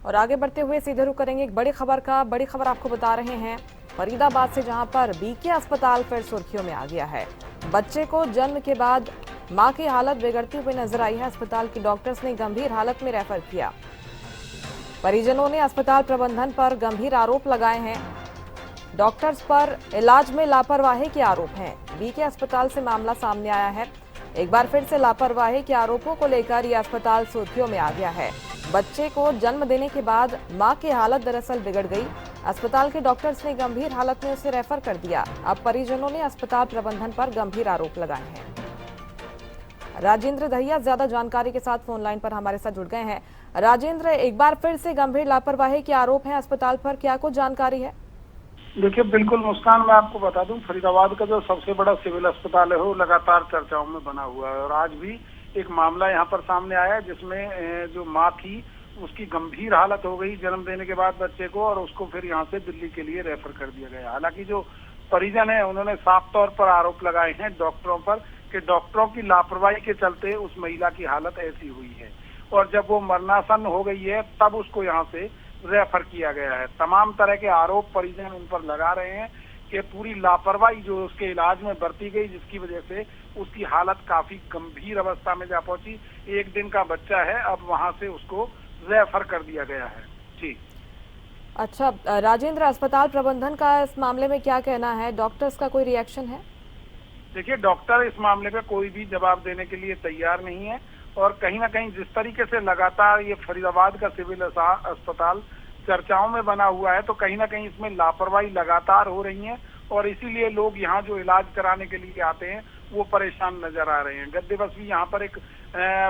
और आगे बढ़ते हुए सीधे रुख करेंगे एक बड़ी खबर आपको बता रहे हैं फरीदाबाद से, जहां पर बीके अस्पताल फिर सुर्खियों में आ गया है। बच्चे को जन्म के बाद मां की हालत बिगड़ती हुई नजर आई है। अस्पताल के डॉक्टर्स ने गंभीर हालत में रेफर किया। परिजनों ने अस्पताल प्रबंधन पर गंभीर आरोप लगाए हैं। डॉक्टर्स पर इलाज में लापरवाही के आरोप हैं। बीके अस्पताल से मामला सामने आया है। एक बार फिर से लापरवाही के आरोपों को लेकर यह अस्पताल सुर्खियों में आ गया है। बच्चे को जन्म देने के बाद मां की हालत दरअसल बिगड़ गई। अस्पताल के डॉक्टर्स ने गंभीर हालत में उसे रेफर कर दिया। अब परिजनों ने अस्पताल प्रबंधन पर गंभीर आरोप लगाए हैं। राजेंद्र दहिया ज्यादा जानकारी के साथ फोन लाइन पर हमारे साथ जुड़ गए हैं। राजेंद्र, एक बार फिर से गंभीर लापरवाही के आरोप हैं अस्पताल पर, क्या कुछ जानकारी है? देखिए, बिल्कुल मुस्कान, मैं आपको बता दूं, फरीदाबाद का जो सबसे बड़ा सिविल अस्पताल है वो लगातार चर्चाओं में बना हुआ है। और आज भी एक मामला यहाँ पर सामने आया जिसमें जो माँ थी उसकी गंभीर हालत हो गई जन्म देने के बाद बच्चे को, और उसको फिर यहाँ से दिल्ली के लिए रेफर कर दिया गया। हालांकि जो परिजन है उन्होंने साफ तौर पर आरोप लगाए हैं डॉक्टरों पर कि डॉक्टरों की लापरवाही के चलते उस महिला की हालत ऐसी हुई है, और जब वो मरणासन हो गई है तब उसको यहाँ से रेफर किया गया है। तमाम तरह के आरोप परिजन उन पर लगा रहे हैं कि पूरी लापरवाही जो उसके इलाज में बरती गई, जिसकी वजह से उसकी हालत काफी गंभीर अवस्था में जा पहुंची। 1 दिन का बच्चा है, अब वहां से उसको रेफर कर दिया गया है। जी अच्छा राजेंद्र, अस्पताल प्रबंधन का इस मामले में क्या कहना है? डॉक्टर्स का कोई रिएक्शन है? देखिए, डॉक्टर इस मामले पे कोई भी जवाब देने के लिए तैयार नहीं है, और कहीं ना कहीं जिस तरीके से लगातार ये फरीदाबाद का सिविल अस्पताल चर्चाओं में बना हुआ है, तो कहीं ना कहीं इसमें लापरवाही लगातार हो रही है, और इसीलिए लोग यहाँ जो इलाज कराने के लिए आते हैं वो परेशान नजर आ रहे हैं। गद्दे बस भी यहाँ पर एक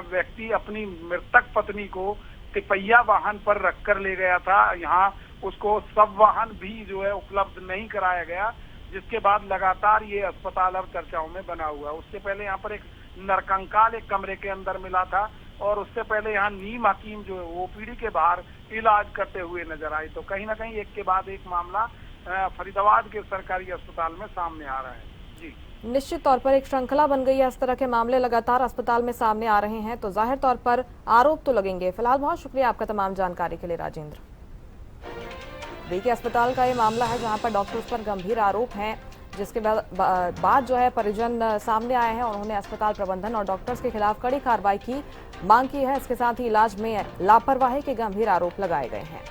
व्यक्ति अपनी मृतक पत्नी को तिपैया वाहन पर रखकर ले गया था। यहाँ उसको सब वाहन भी जो है उपलब्ध नहीं कराया गया, जिसके बाद लगातार ये अस्पताल अब चर्चाओं में बना हुआ है। उससे पहले यहाँ पर एक नरकंकाल एक कमरे के अंदर मिला था, और उससे पहले यहाँ नीम हकीम जो ओपीडी के बाहर इलाज करते हुए नजर आए। तो कहीं ना कहीं एक के बाद एक मामला फरीदाबाद के सरकारी अस्पताल में सामने आ रहा है। जी, निश्चित तौर पर एक श्रृंखला बन गई है। इस तरह के मामले लगातार अस्पताल में सामने आ रहे हैं, तो जाहिर तौर पर आरोप तो लगेंगे। फिलहाल बहुत शुक्रिया आपका तमाम जानकारी के लिए राजेंद्र। बीके अस्पताल का ये मामला है जहां पर डॉक्टर्स पर गंभीर आरोप हैं, जिसके बाद जो है परिजन सामने आए हैं और उन्होंने अस्पताल प्रबंधन और डॉक्टर्स के खिलाफ कड़ी कार्रवाई की मांग की है। इसके साथ ही इलाज में लापरवाही के गंभीर आरोप लगाए गए हैं।